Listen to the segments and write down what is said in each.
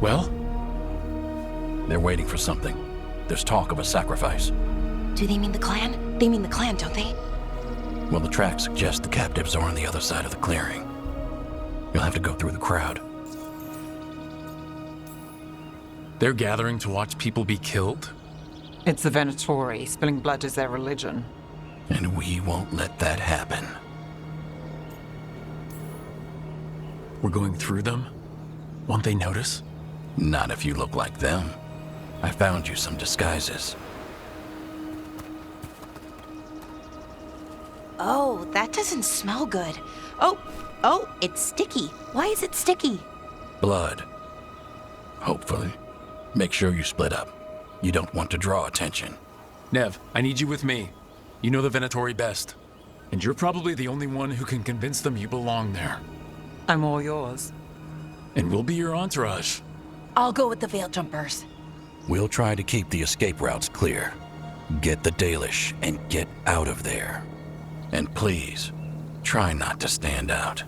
Well? They're waiting for something. There's talk of a sacrifice. Do they mean the clan? They mean the clan, don't they? Well, the tracks suggest the captives are on the other side of the clearing. You'll have to go through the crowd. They're gathering to watch people be killed? It's the Venatori. Spilling blood is their religion. And we won't let that happen. We're going through them? Won't they notice? Not if you look like them. I found you some disguises. Oh, that doesn't smell good. Oh, it's sticky. Why is it sticky? Blood. Hopefully. Make sure you split up. You don't want to draw attention. Nev, I need you with me. You know the Venatori best. And you're probably the only one who can convince them you belong there. I'm all yours. And we'll be your entourage. I'll go with the Veil Jumpers. We'll try to keep the escape routes clear. Get the Dalish and get out of there. And please, try not to stand out.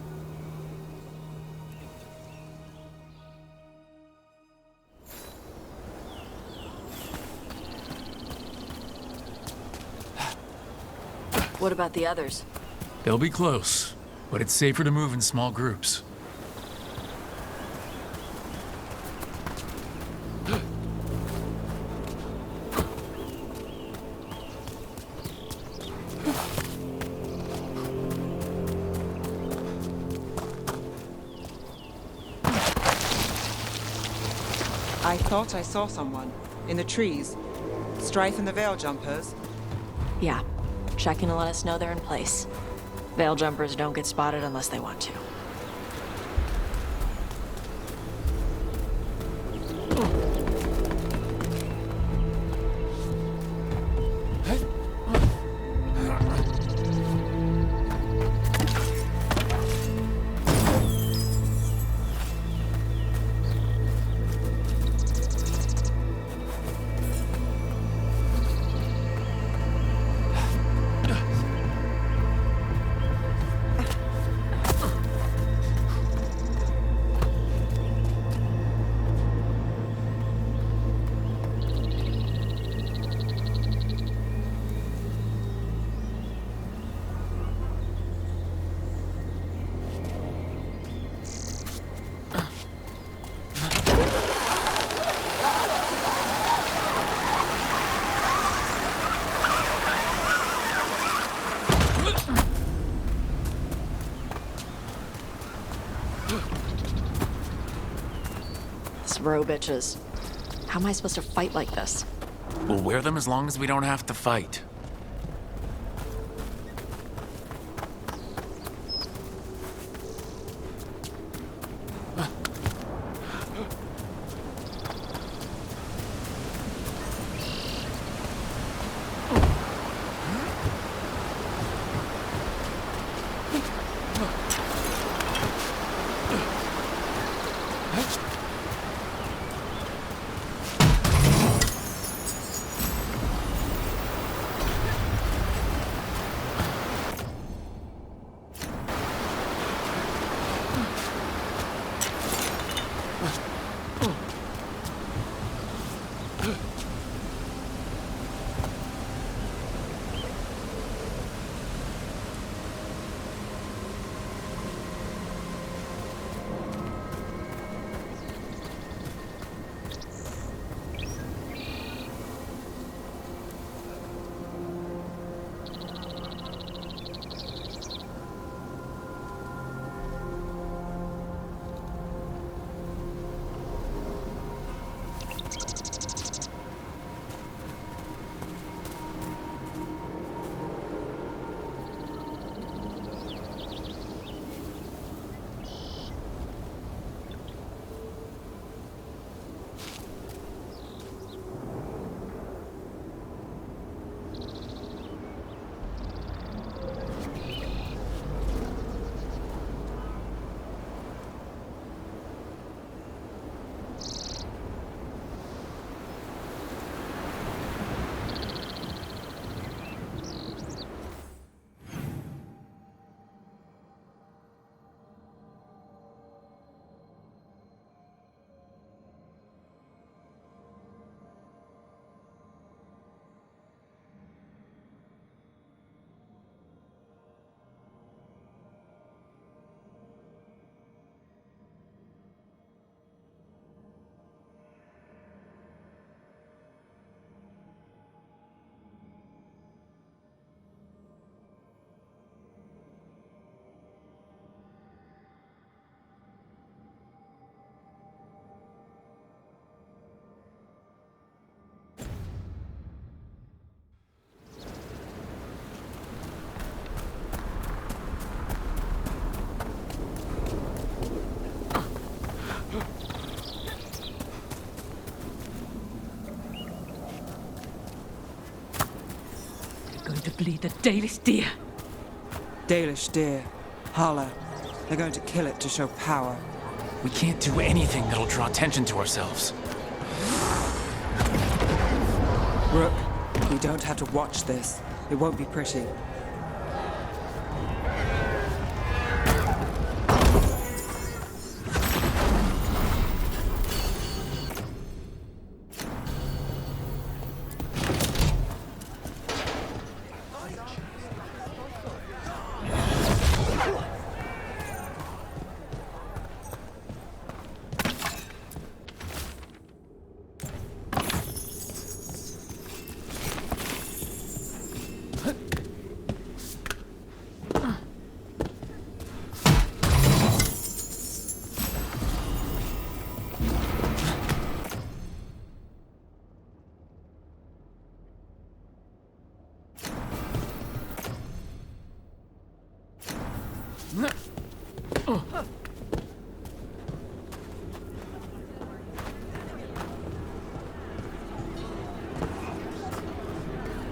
What about the others? They'll be close, but it's safer to move in small groups. I thought I saw someone. In the trees. Strife and the Veil Jumpers. Yeah. Checking to let us know they're in place. Veil Jumpers don't get spotted unless they want to. Bro bitches. How am I supposed to fight like this? We'll wear them as long as we don't have to fight. Possibly the Dalish deer. Dalish deer. Hala. They're going to kill it to show power. We can't do anything that'll draw attention to ourselves. Rook, we don't have to watch this. It won't be pretty.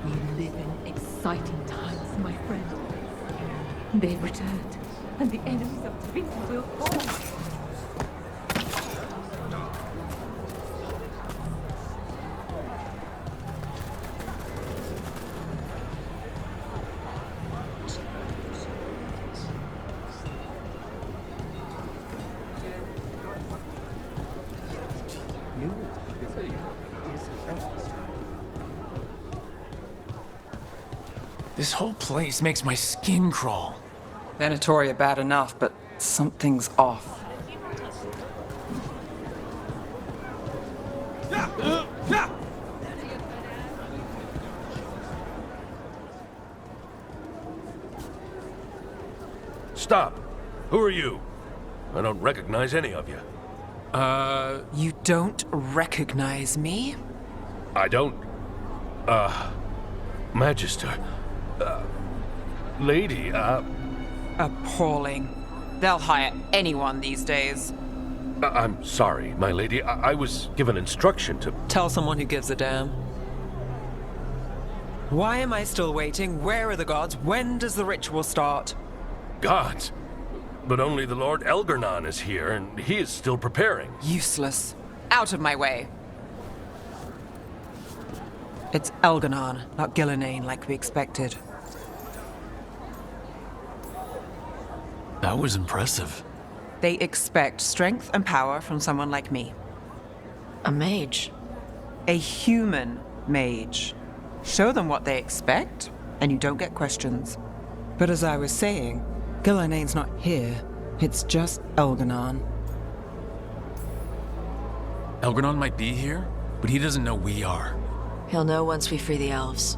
We live in exciting times, my friend. They've returned, and the enemies of Twin will fall. This whole place makes my skin crawl. Venatori are bad enough, but something's off. Stop! Who are you? I don't recognize any of you. You don't recognize me? I don't. Magister. Lady, Appalling. They'll hire anyone these days. I'm sorry, my lady. I was given instruction to... Tell someone who gives a damn. Why am I still waiting? Where are the gods? When does the ritual start? Gods. But only the Lord Elgarnon is here, and he is still preparing. Useless. Out of my way. It's Elgarnon, not Gillenane like we expected. That was impressive. They expect strength and power from someone like me. A mage. A human mage. Show them what they expect, and you don't get questions. But as I was saying, Gillenane's not here. It's just Elgarnon. Elgarnon might be here, but he doesn't know we are. He'll know once we free the elves.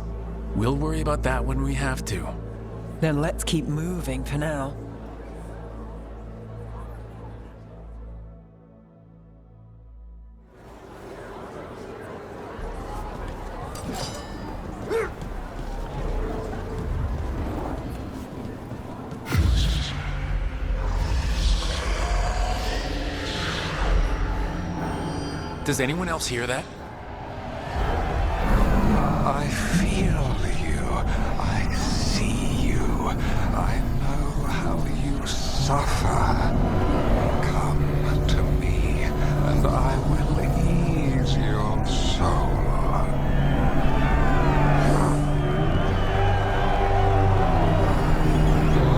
We'll worry about that when we have to. Then let's keep moving for now. Does anyone else hear that? I feel you. I see you. I know how you suffer. Come to me, and I will ease your soul.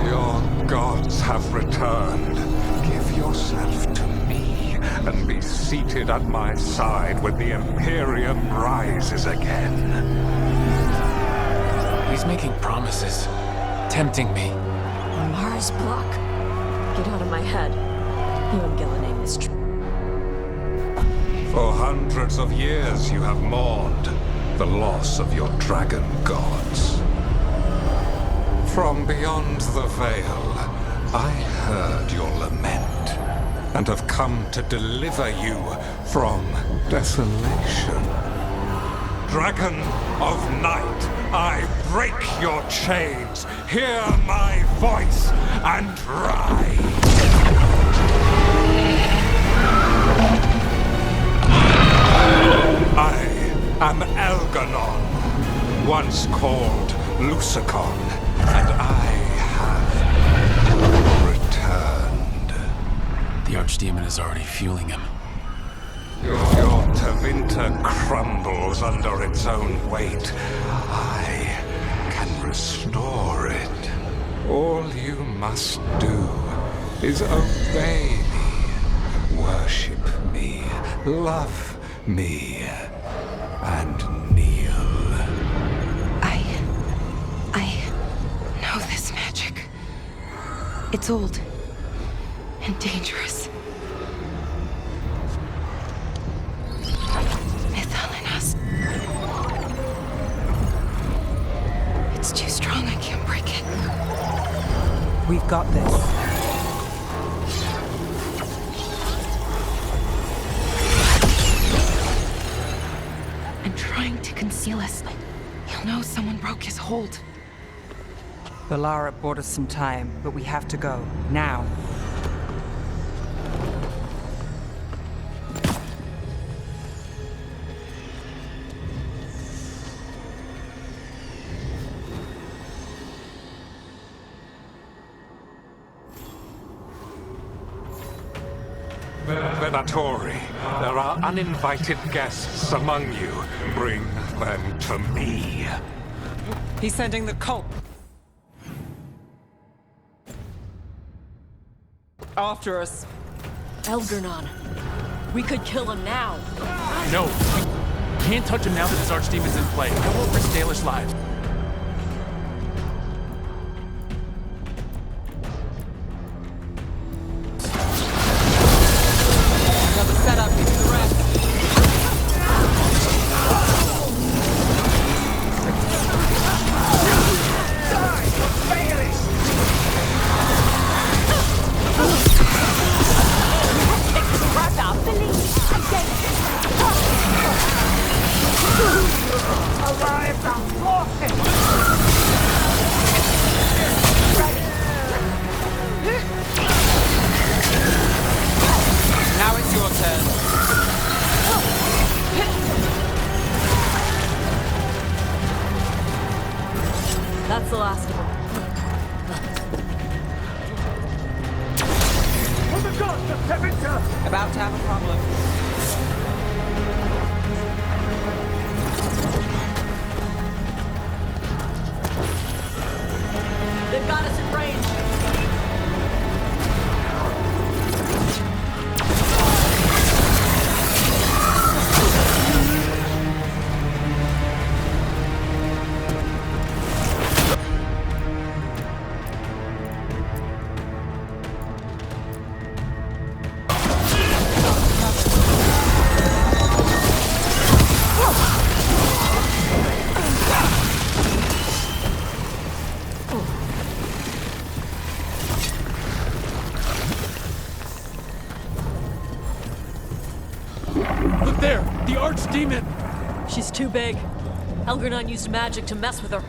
Your gods have returned. Give yourself to me, and be seated at my side when the Imperium rises again. He's making promises, tempting me. Mars block. Get out of my head. You and Gillenane is true. For hundreds of years you have mourned the loss of your dragon gods. From beyond the veil, I heard your lament, and have come to deliver you from desolation. Dragon of night, I break your chains. Hear my voice and rise. I am Elgarnon, once called Lucicon, and I have returned. The Archdemon is already fueling him. Your Tevinter crumbles under its own weight. I can restore it. All you must do is obey me, worship me, love me, and kneel. I know this magic. It's old and dangerous. It's too strong, I can't break it. We've got this. I'm trying to conceal us. He'll know someone broke his hold. Valara bought us some time, but we have to go. Now. Venatori, there are uninvited guests among you. Bring them to me. He's sending the cult. After us. Elgernon. We could kill him now. No, we can't touch him now that his Archdemon's in play. I won't risk Dalish lives. Setup, give me the rest. Now it's your turn. That's the last of them. About to have a problem. They've got us in range. Look there! The Archdemon! She's too big. Elgernon used magic to mess with her.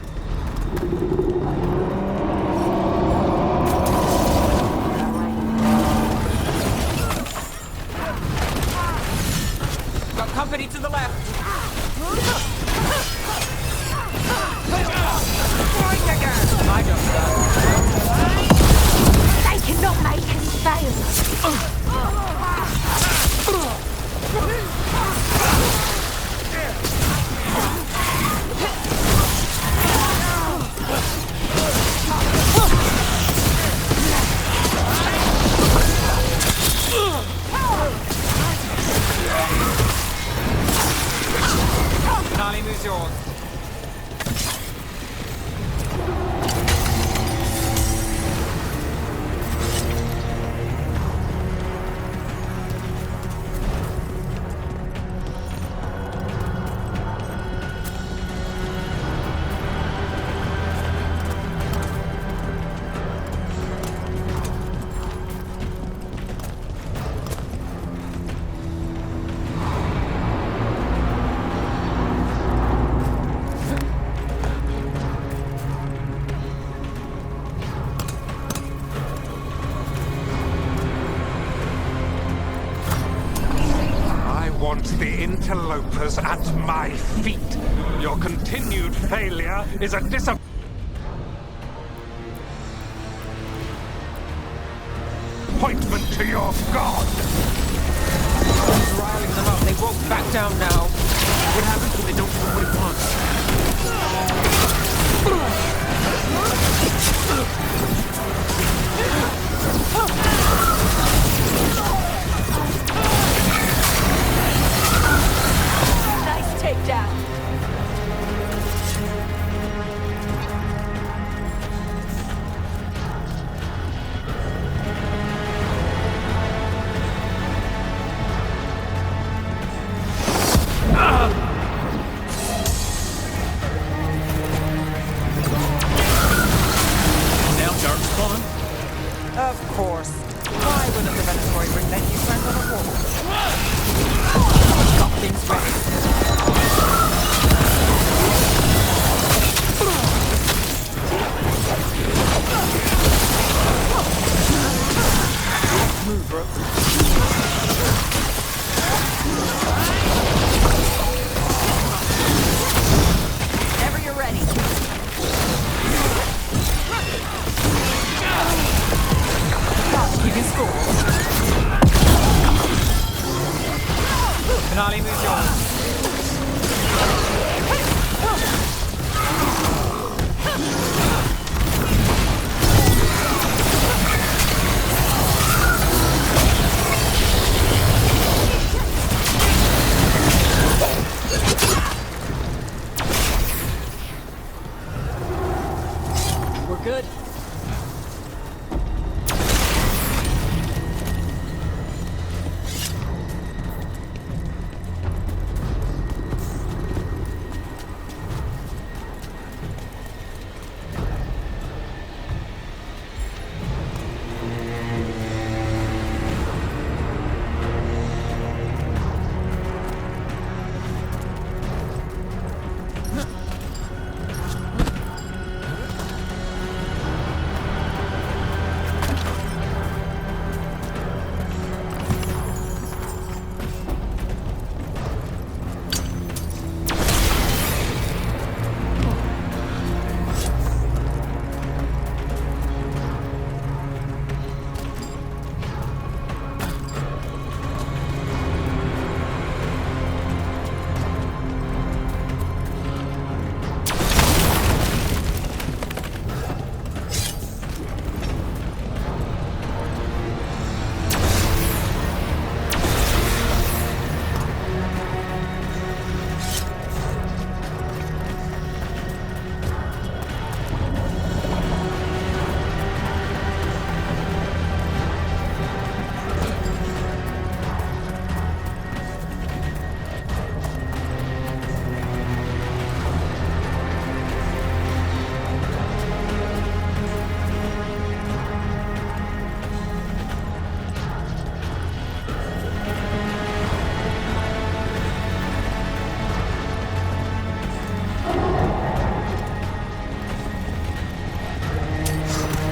Got company to the left. I don't know. They cannot make us fail. Nali moves yours. The interlopers at my feet. Your continued failure is a disappointment. your god! Riling them up. They won't back down now. What happens when they don't do what he wants? Nice takedown. Now Darkspawn? Of course. Why wouldn't the Venatori bring their new friend on a walk? Got things ready. Move, bro. Whenever you're ready. Keep your score. Finale move yours. We're good.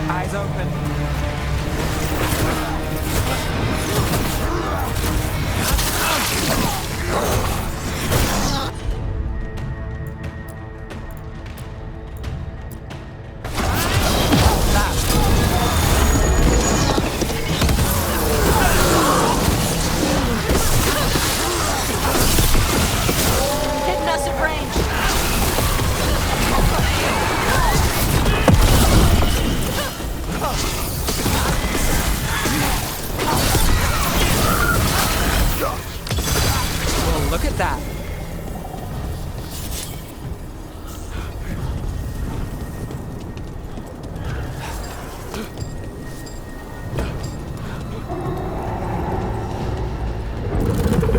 Eyes open. Hitting us at range. Well, look at that.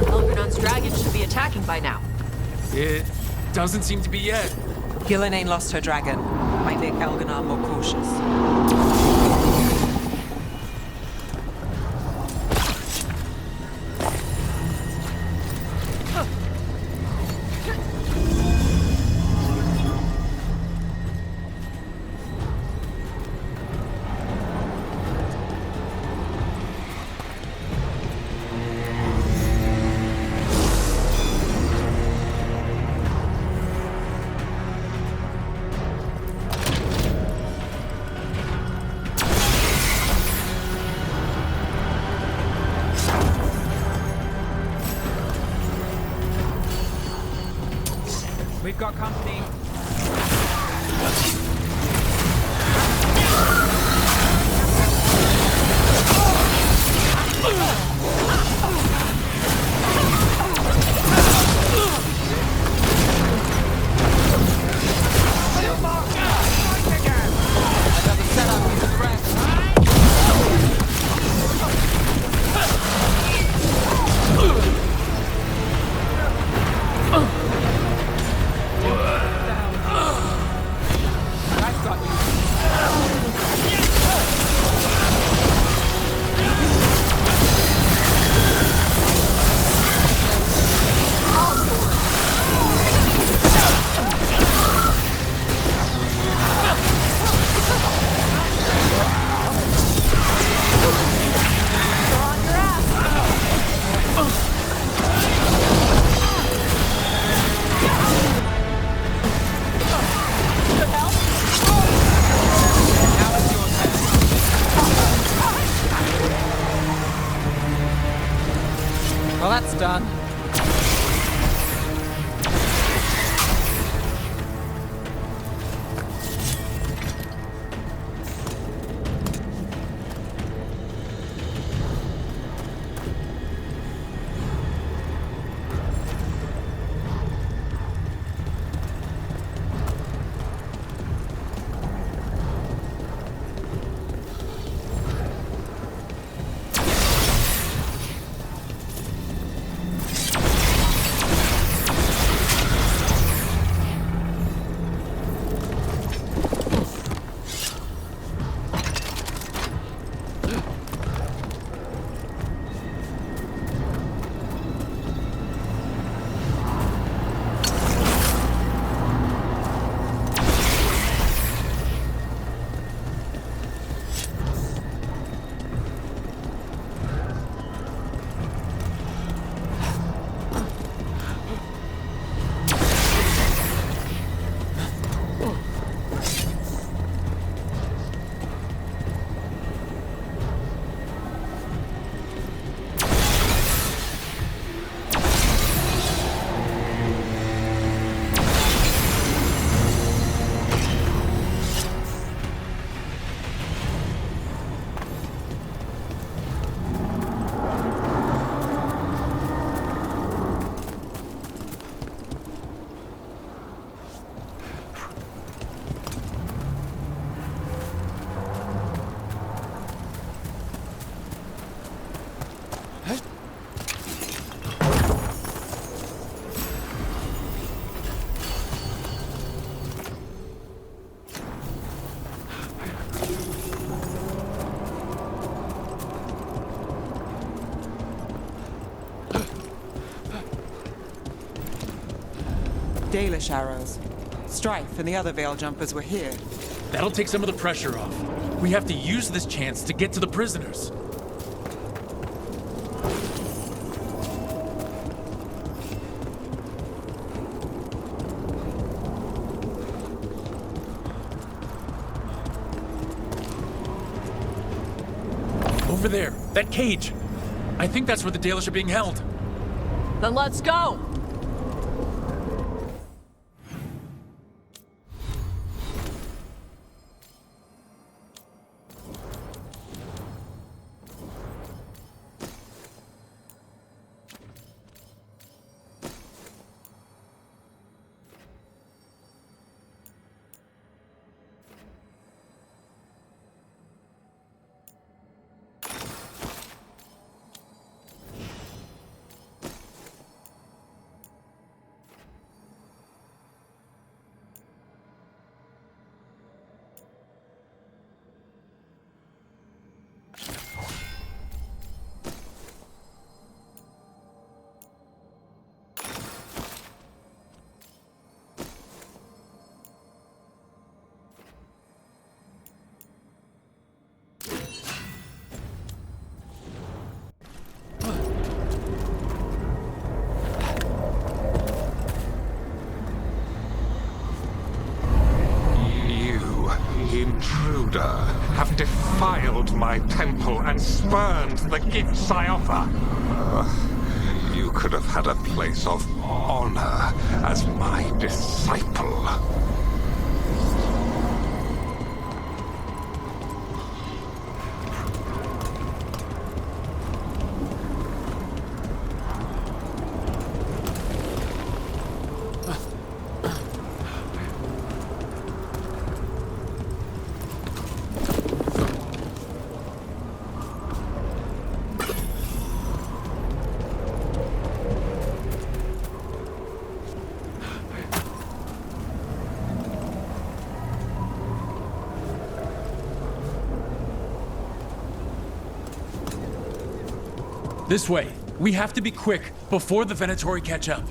Elgernon's dragon should be attacking by now. It doesn't seem to be yet. Gillenane lost her dragon. Might make Elganon more cautious. We've got company. Well, that's done. Dalish arrows. Strife and the other Veil Jumpers were here. That'll take some of the pressure off. We have to use this chance to get to the prisoners. Over there, that cage. I think that's where the Dalish are being held. Then let's go! Have defiled my temple and spurned the gifts I offer. You could have had a place of honor as my disciple. This way. We have to be quick before the Venatori catch up.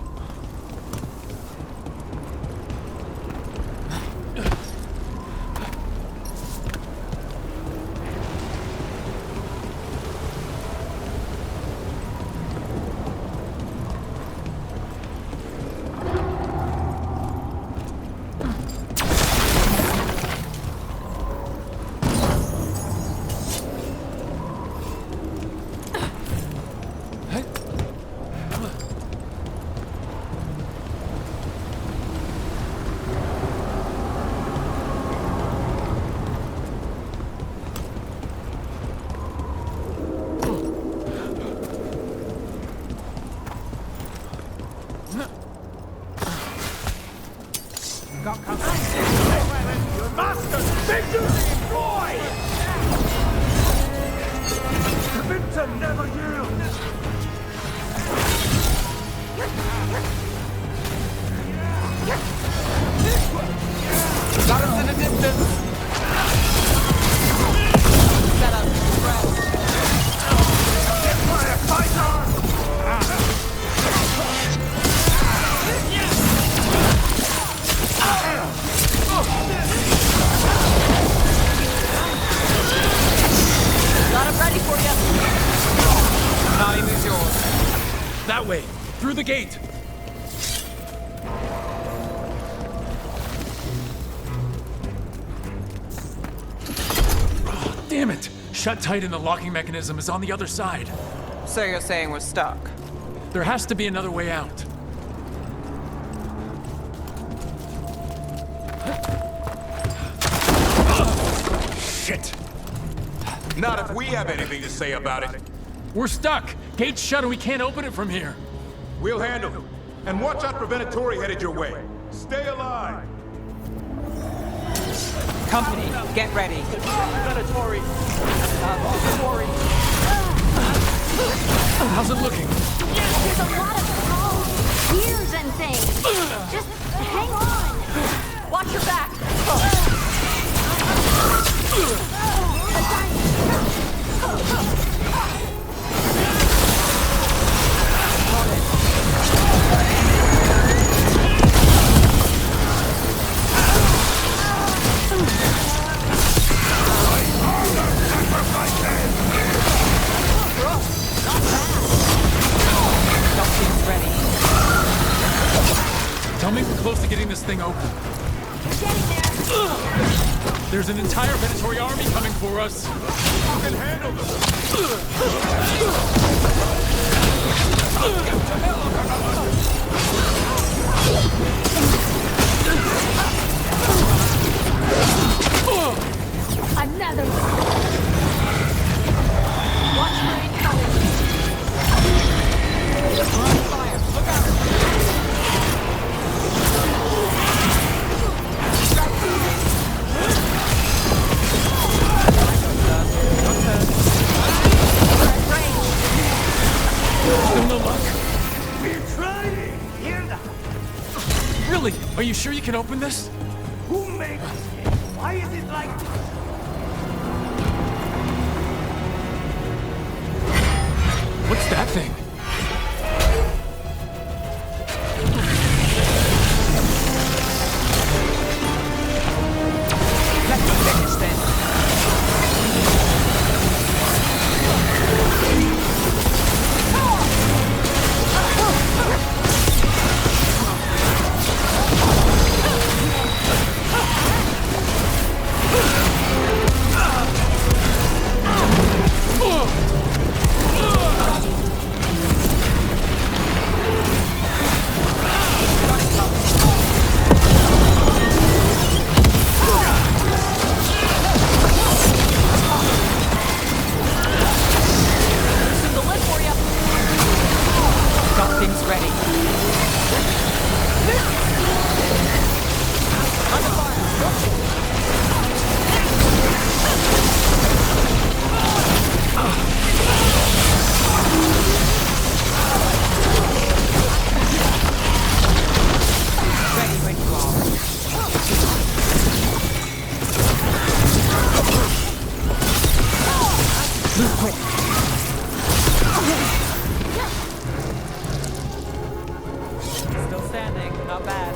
That way! Through the gate! Oh, damn it! Shut tight and the locking mechanism is on the other side. So you're saying we're stuck? There has to be another way out. Shit! Not if we have anything to say about it. We're stuck! Gate's shut and we can't open it from here. We'll handle it. And watch out for Venatori headed your way. Stay alive! Company, get ready. Venatori! Don't worry. How's it looking? There's a lot of tall gears and things. Just hang on. Watch your back! Tell me we're close to getting this thing open. Getting there. There's an entire Venatori army coming for us. You can handle them! Another one. Watch for incoming. Fire! Look out! Still no luck. We're trying! Hear that? Really? Are you sure you can open this? Who made this game? Why is it like this? What's that thing? Let me finish this. standing. Not bad.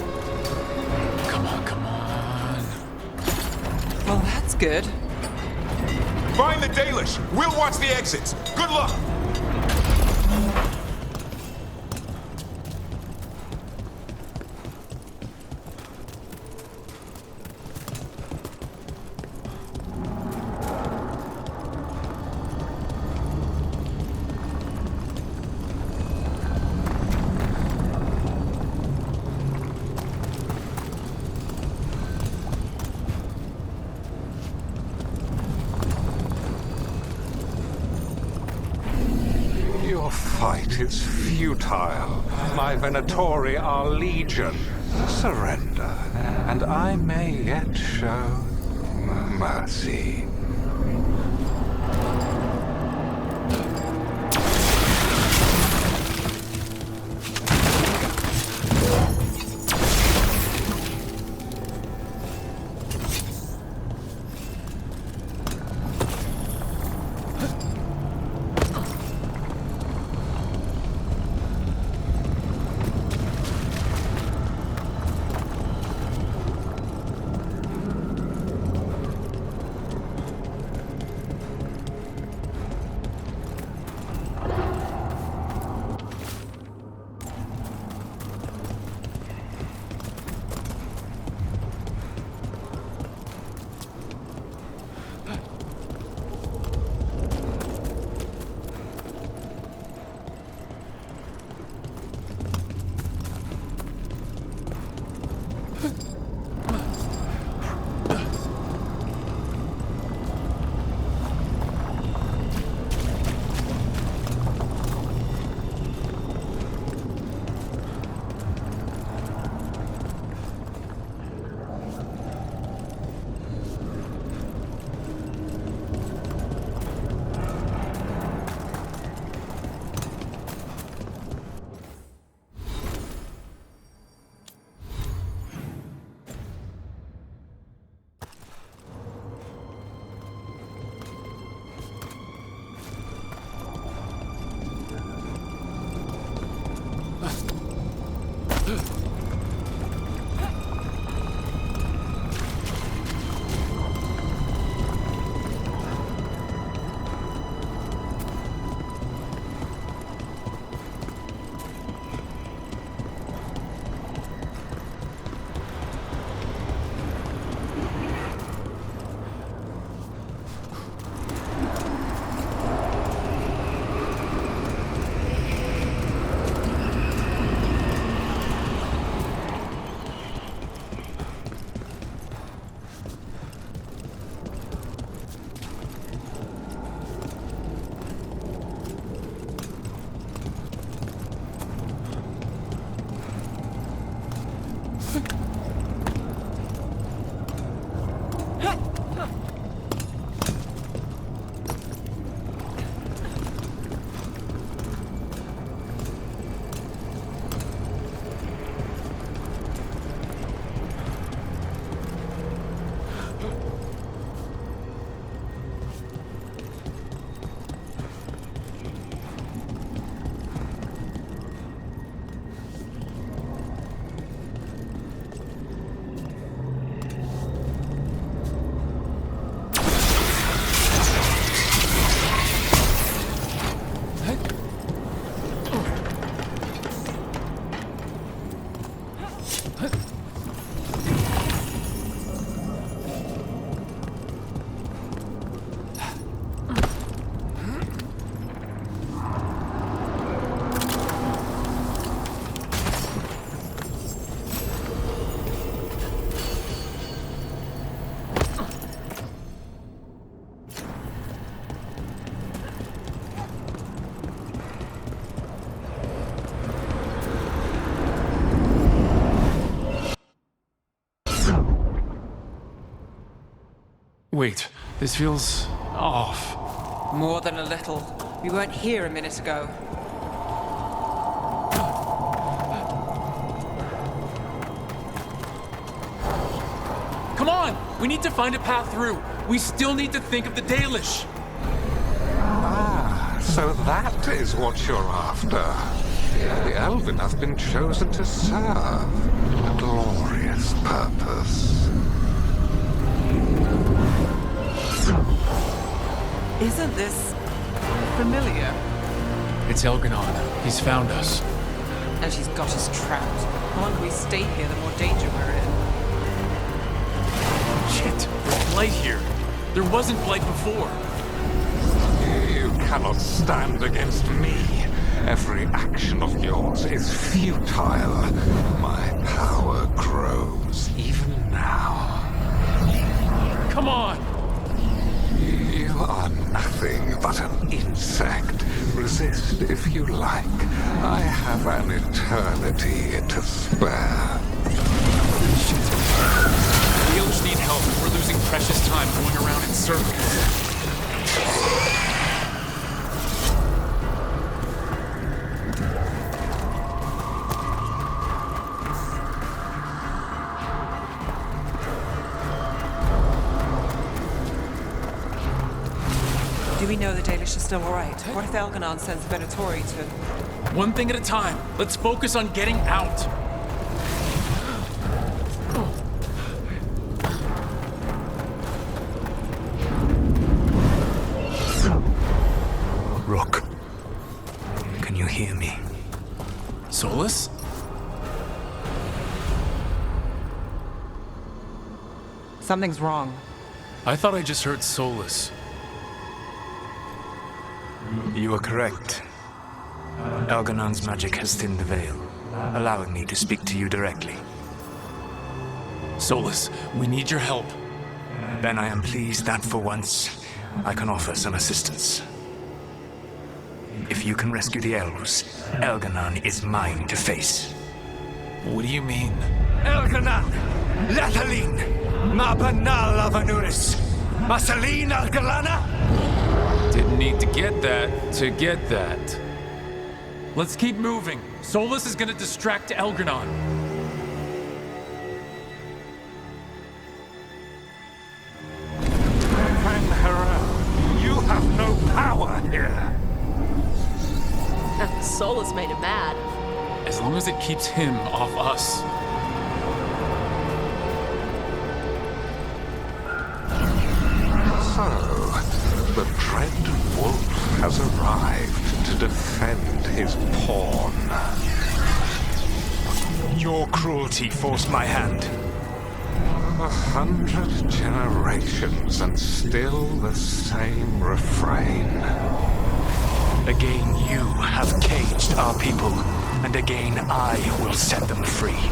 Come on, come on. Well, that's good. Find the Dalish. We'll watch the exits. Good luck. Your fight is futile. My Venatori are legion. Surrender, and I may yet show mercy. Wait, this feels off. More than a little. We weren't here a minute ago. Come on! We need to find a path through. We still need to think of the Dalish. Ah, so that is what you're after. The Elven have been chosen to serve a glorious purpose. Isn't this familiar? It's Elganon. He's found us. And she's got us trapped. The longer we stay here, the more danger we're in. Shit, there's blight here. There wasn't blight before. You cannot stand against me. Every action of yours is futile. My power grows even now. Come on! You are nothing but an insect. Resist if you like. I have an eternity to spare. The Ilge need help. We're losing precious time going around in circles. Do we know the Dalish are still alright? What if Elganon sends Venatori to... One thing at a time. Let's focus on getting out. Rook, can you hear me? Solus? Something's wrong. I thought I just heard Solus. You are correct. Elganon's magic has thinned the veil, allowing me to speak to you directly. Solus, we need your help. Then I am pleased that for once, I can offer some assistance. If you can rescue the elves, Elganon is mine to face. What do you mean? Elganon! Lathalin! Mabanal Avanuris! Masalin Algalana! Didn't need to get that. Let's keep moving. Solus is gonna distract Elganon. Van Harel, you have no power here. Solus made him mad. As long as it keeps him off us. So, the Dread Wolf has arrived to defend his pawn. Your cruelty forced my hand. 100 generations and still the same refrain. Again, you have caged our people, and again I will set them free.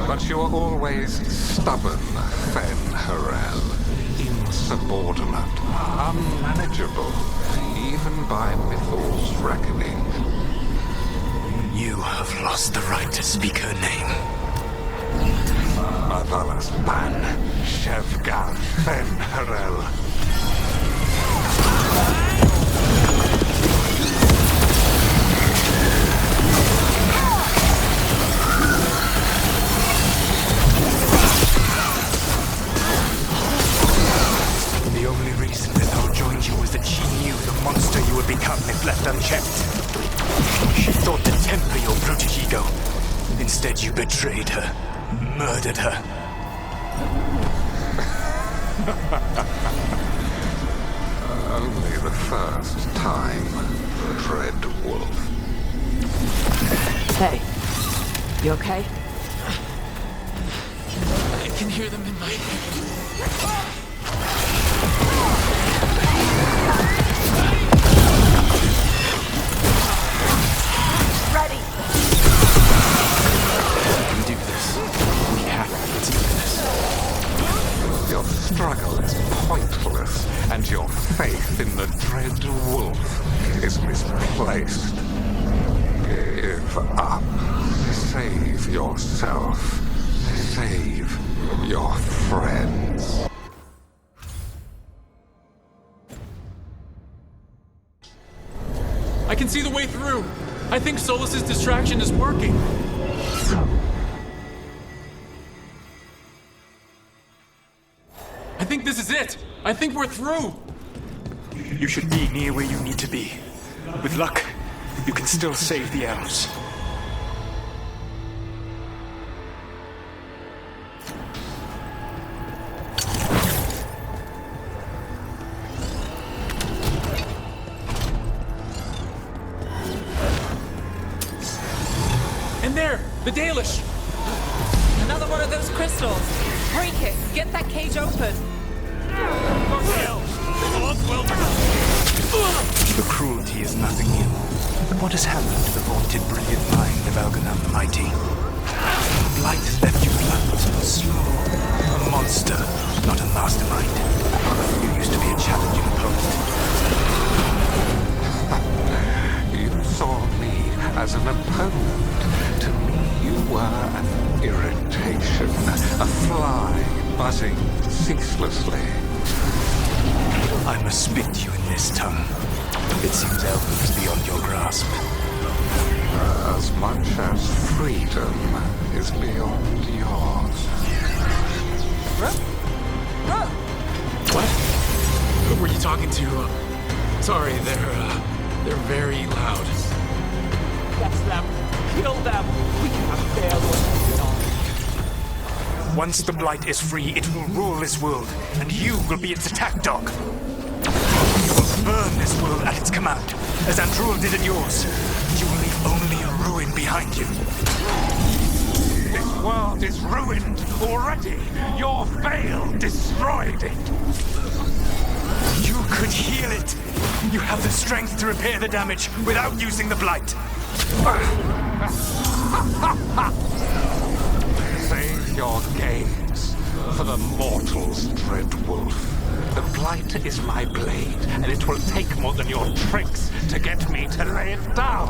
But you are always stubborn, Fen Harel. Insubordinate, unmanageable, even by Mythal's reckoning. You have lost the right to speak her name. Mavalas Ban, Shevgar Fen Harel. The only reason Mythal joined you was that she knew the monster you would become if left unchecked. She thought to temper your brutish ego. Instead, you betrayed her, murdered her. Only the first time, Dread Wolf. Hey, you okay? I can hear them in my head. Ready. We can do this. We have to do this. Your struggle is pointless, and your faith in the Dread Wolf is misplaced. Give up. Save yourself. Save your friends. I can see the way through. I think Solus's distraction is working. I think this is it. I think we're through. You should be near where you need to be. With luck, You can still save the elves. And there! The Dalish! Another one of those crystals. Break it. Get that cage open. The cruelty is nothing new. But what has happened to the vaunted brilliant mind of Algernon the Mighty? Blight has left you blunt, slow, a monster, not a mastermind. You used to be a challenging opponent. You saw me as an opponent. To me, you were an irritation, a fly buzzing ceaselessly. I must spit you in this tongue. It seems Elven is beyond your grasp. As much as freedom is beyond yours. What? Who were you talking to? Sorry, they're very loud. That's them. Kill them. We cannot bear what's going on. Once the Blight is free, it will rule this world, and you will be its attack dog. You will burn this world at its command, as Andrul did at yours. You will leave only a ruin behind you. This world is ruined already. Your veil destroyed it. You could heal it. You have the strength to repair the damage without using the Blight. Save your games for the mortals, dread wolf. The Blight is my blade, and it will take more than your tricks to get me to lay it down.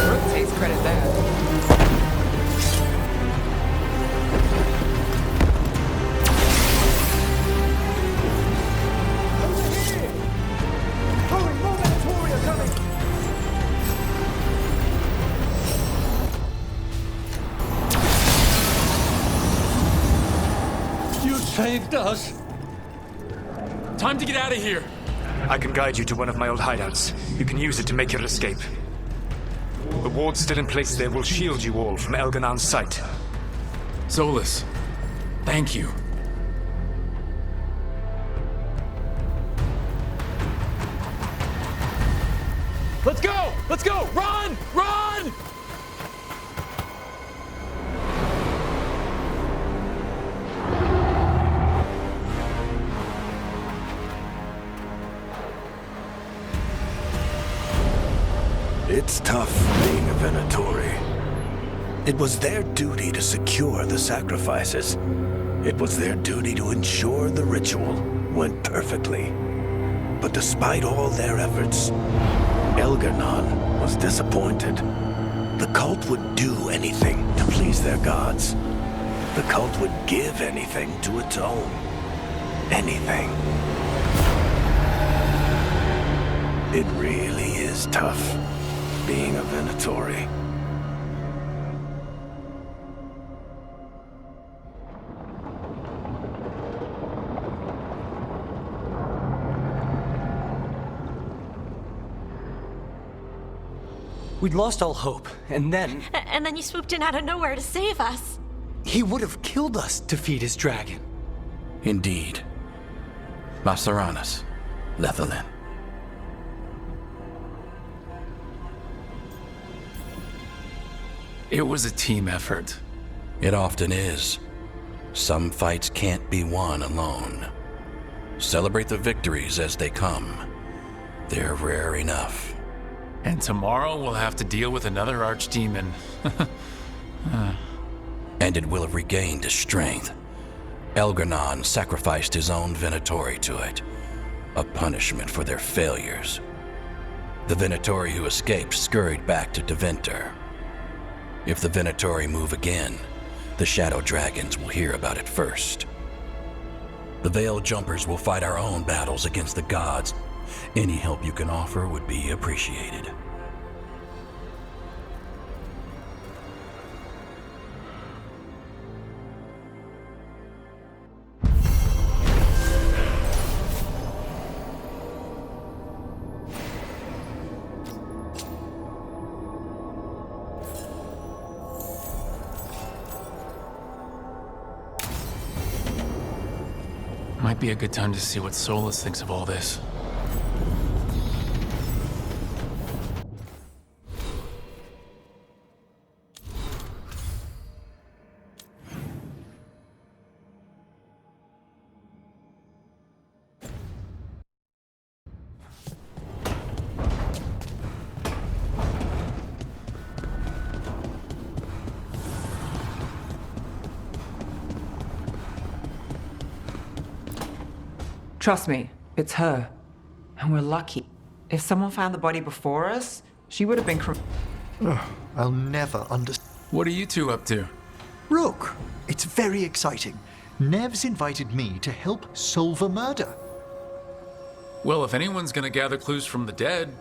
Brooke takes credit there. Saved us. Time to get out of here. I can guide you to one of my old hideouts. You can use it to make your escape. The wards still in place there will shield you all from Elganon's sight. Solus, thank you. Let's go! Let's go! Run! Run! It's tough being a Venatori. It was their duty to secure the sacrifices. It was their duty to ensure the ritual went perfectly. But despite all their efforts, Elgernon was disappointed. The cult would do anything to please their gods. The cult would give anything to atone. Anything. It really is tough being a Venatori. We'd lost all hope, and then... And then you swooped in out of nowhere to save us. He would have killed us to feed his dragon. Indeed. Masaranas, Lethalin. It was a team effort. It often is. Some fights can't be won alone. Celebrate the victories as they come. They're rare enough. And tomorrow we'll have to deal with another archdemon. And it will have regained its strength. Elgernon sacrificed his own Venatori to it. A punishment for their failures. The Venatori who escaped scurried back to Deventer. If the Venatori move again, the Shadow Dragons will hear about it first. The Veil Jumpers will fight our own battles against the gods. Any help you can offer would be appreciated. Might be a good time to see what Solus thinks of all this. Trust me, it's her. And we're lucky. If someone found the body before us, she would have been I'll never understand. What are you two up to? Look, it's very exciting. Nev's invited me to help solve a murder. Well, if anyone's gonna gather clues from the dead...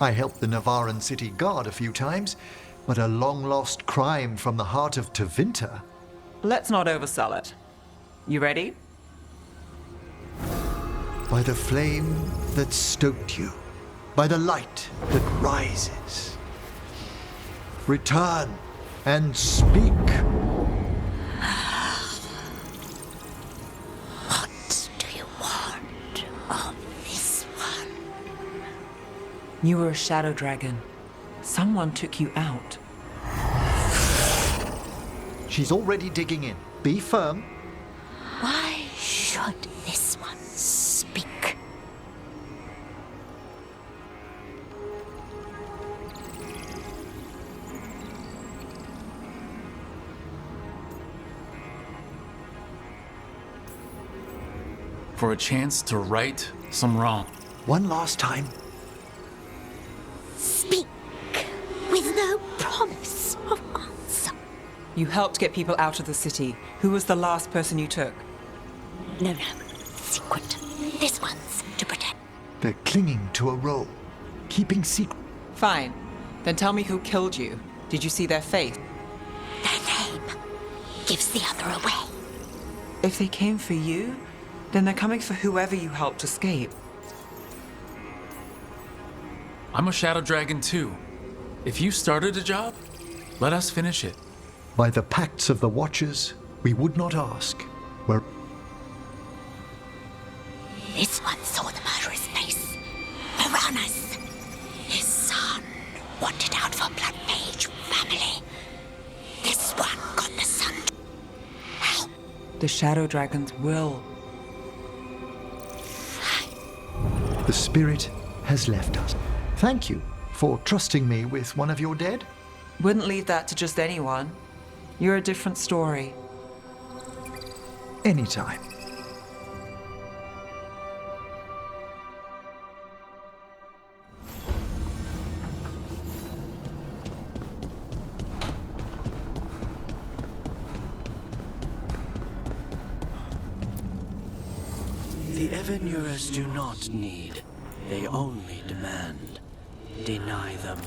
I helped the Navaran city guard a few times, but a long-lost crime from the heart of Tevinter. Let's not oversell it. You ready? By the flame that stoked you, by the light that rises. Return and speak. What do you want of this one? You were a shadow dragon. Someone took you out. She's already digging in. Be firm. Why should this one speak? For a chance to right some wrong. One last time. Speak with no promise of answer. You helped get people out of the city. Who was the last person you took? No. Secret. This one's to protect. They're clinging to a role, keeping secret. Fine. Then tell me who killed you. Did you see their face? Their name gives the other away. If they came for you, then they're coming for whoever you helped escape. I'm a shadow dragon too. If you started a job, let us finish it. By the pacts of the Watchers, we would not ask. Where This one saw the murderer's face. Piranhas. His son wanted out for Blood Mage family. This one got the son. Help. The shadow dragons will. the spirit has left us. Thank you for trusting me with one of your dead. Wouldn't leave that to just anyone. You're a different story. Anytime. The Evanurers do not need, they only demand. Deny them.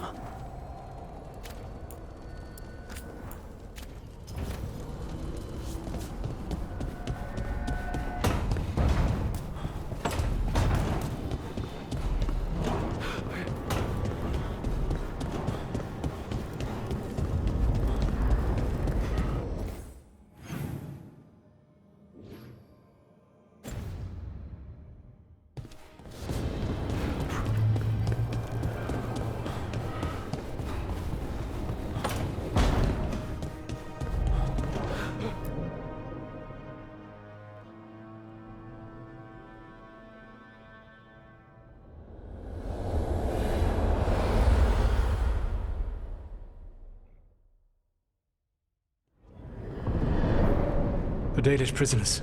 The Dalish prisoners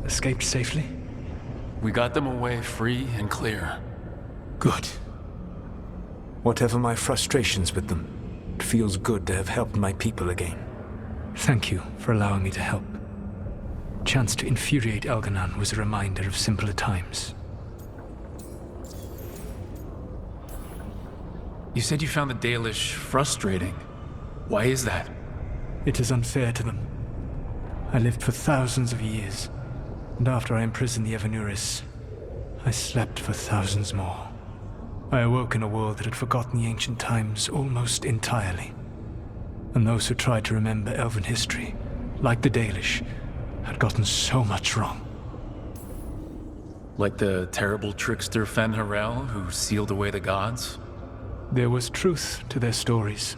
escaped safely? We got them away free and clear. Good. Whatever my frustrations with them, it feels good to have helped my people again. Thank you for allowing me to help. Chance to infuriate Elganon was a reminder of simpler times. You said you found the Dalish frustrating. Why is that? It is unfair to them. I lived for thousands of years, and after I imprisoned the Evanurers, I slept for thousands more. I awoke in a world that had forgotten the ancient times almost entirely. And those who tried to remember Elven history, like the Dalish, had gotten so much wrong. Like the terrible trickster Fen'Harel who sealed away the gods? There was truth to their stories.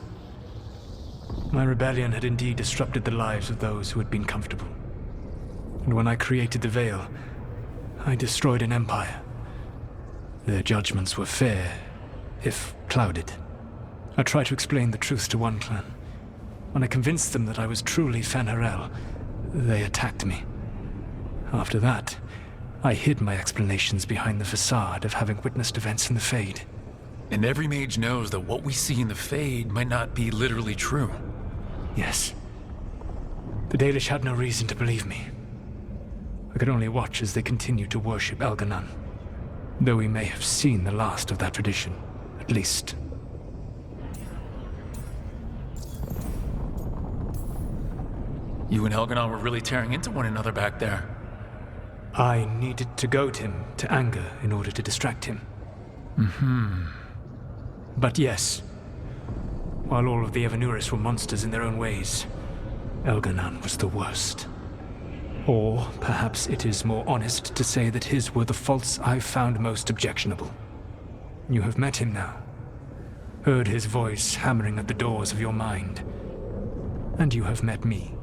My rebellion had indeed disrupted the lives of those who had been comfortable. And when I created the Veil, I destroyed an empire. Their judgments were fair, if clouded. I tried to explain the truth to one clan. When I convinced them that I was truly Fen'Harel, they attacked me. After that, I hid my explanations behind the facade of having witnessed events in the Fade. And every mage knows that what we see in the Fade might not be literally true. Yes. The Dalish had no reason to believe me. I could only watch as they continued to worship Elganon, though we may have seen the last of that tradition, at least. You and Elganon were really tearing into one another back there. I needed to goad him to anger in order to distract him. But yes, while all of the Evanuris were monsters in their own ways, Elganon was the worst. Or perhaps it is more honest to say that his were the faults I found most objectionable. You have met him now, heard his voice hammering at the doors of your mind, and you have met me.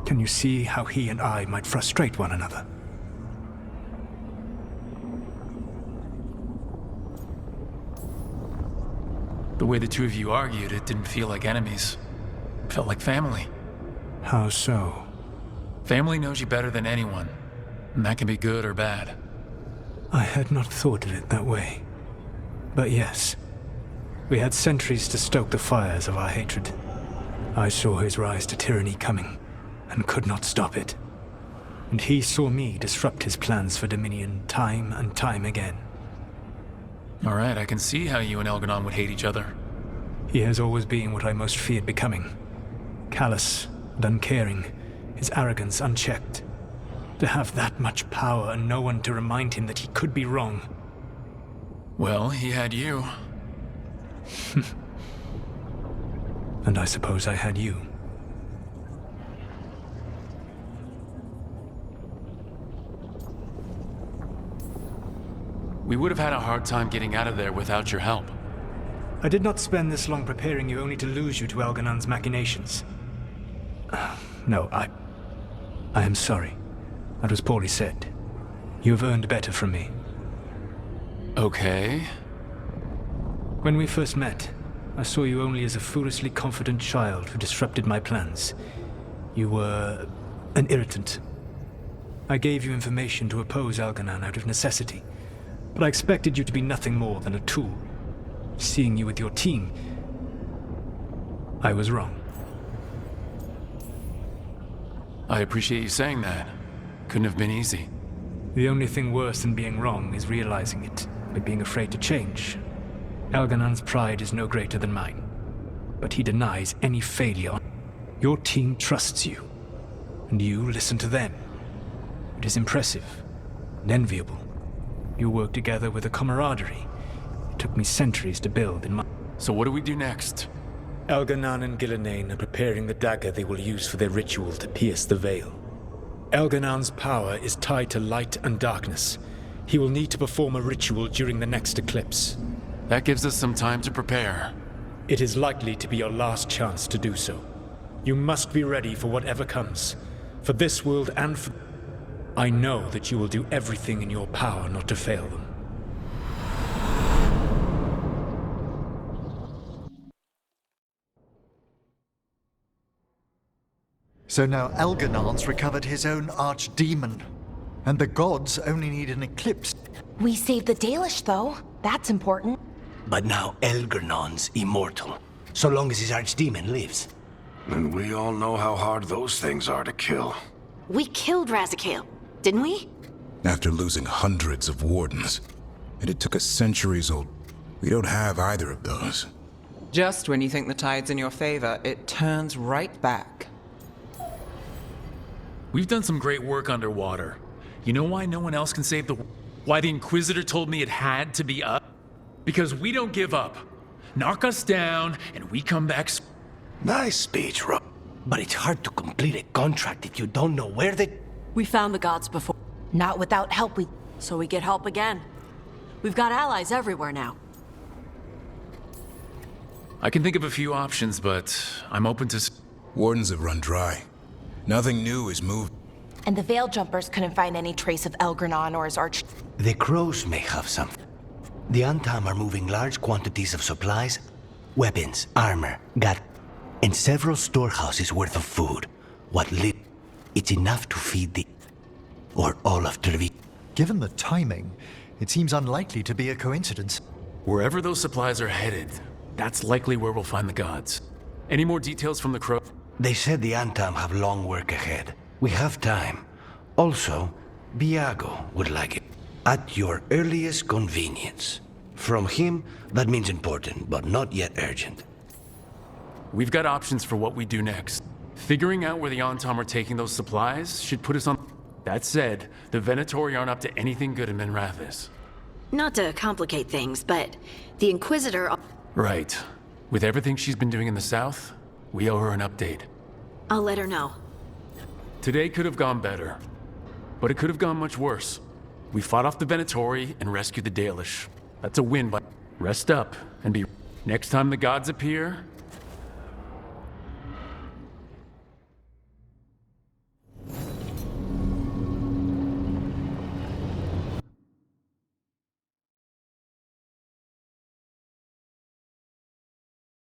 Can you see how he and I might frustrate one another? The way the two of you argued, it didn't feel like enemies. It felt like family. How so? Family knows you better than anyone, and that can be good or bad. I had not thought of it that way. But yes, we had centuries to stoke the fires of our hatred. I saw his rise to tyranny coming, and could not stop it. And he saw me disrupt his plans for Dominion time and time again. All right, I can see how you and Elganon would hate each other. He has always been what I most feared becoming. Callous and uncaring, his arrogance unchecked. To have that much power and no one to remind him that he could be wrong. Well, he had you. And I suppose I had you. We would have had a hard time getting out of there without your help. I did not spend this long preparing you only to lose you to Elganon's machinations. No, I am sorry. That was poorly said. You have earned better from me. Okay. When we first met, I saw you only as a foolishly confident child who disrupted my plans. You were an irritant. I gave you information to oppose Elganon out of necessity, but I expected you to be nothing more than a tool. Seeing you with your team, I was wrong. I appreciate you saying that. Couldn't have been easy. The only thing worse than being wrong is realizing it, by being afraid to change. Elganon's pride is no greater than mine, but he denies any failure. Your team trusts you, and you listen to them. It is impressive and enviable. You work together with a camaraderie it took me centuries to build in my... So what do we do next? Elganon and Gillenane are preparing the dagger they will use for their ritual to pierce the veil. Elganon's power is tied to light and darkness. He will need to perform a ritual during the next eclipse. That gives us some time to prepare. It is likely to be your last chance to do so. You must be ready for whatever comes. For this world and for... I know that you will do everything in your power not to fail them. So now Elganon's recovered his own archdemon, and the gods only need an eclipse. We saved the Dalish, though. That's important. But now Elganon's immortal, so long as his archdemon lives. And we all know how hard those things are to kill. We killed Razikale, didn't we? After losing hundreds of wardens. And it took us centuries old. We don't have either of those. Just when you think the tide's in your favor, it turns right back. We've done some great work underwater. You know why no one else can save the... Why the Inquisitor told me it had to be us? Because we don't give up. Knock us down, and we come back... Nice speech, Rob. But it's hard to complete a contract if you don't know where they... We found the gods before. Not without help, we... So we get help again. We've got allies everywhere now. I can think of a few options, but I'm open to... Wardens have run dry. Nothing new is moved. And the Veil Jumpers couldn't find any trace of Elgranon or his arch... The crows may have some. The Antam are moving large quantities of supplies, weapons, armor, and several storehouses worth of food. What lit... It's enough to feed the... or all of Trevi. Given the timing, it seems unlikely to be a coincidence. Wherever those supplies are headed, that's likely where we'll find the gods. Any more details from the crow? They said the Antam have long work ahead. We have time. Also, Biago would like it. At your earliest convenience. From him, that means important, but not yet urgent. We've got options for what we do next. Figuring out where the Antam are taking those supplies should put us on... That said, the Venatori aren't up to anything good in Menrathis. Not to complicate things, but the Inquisitor... Right. With everything she's been doing in the south, we owe her an update. I'll let her know. Today could have gone better, but it could have gone much worse. We fought off the Venatori and rescued the Dalish. That's a win, but rest up and be... Next time the gods appear,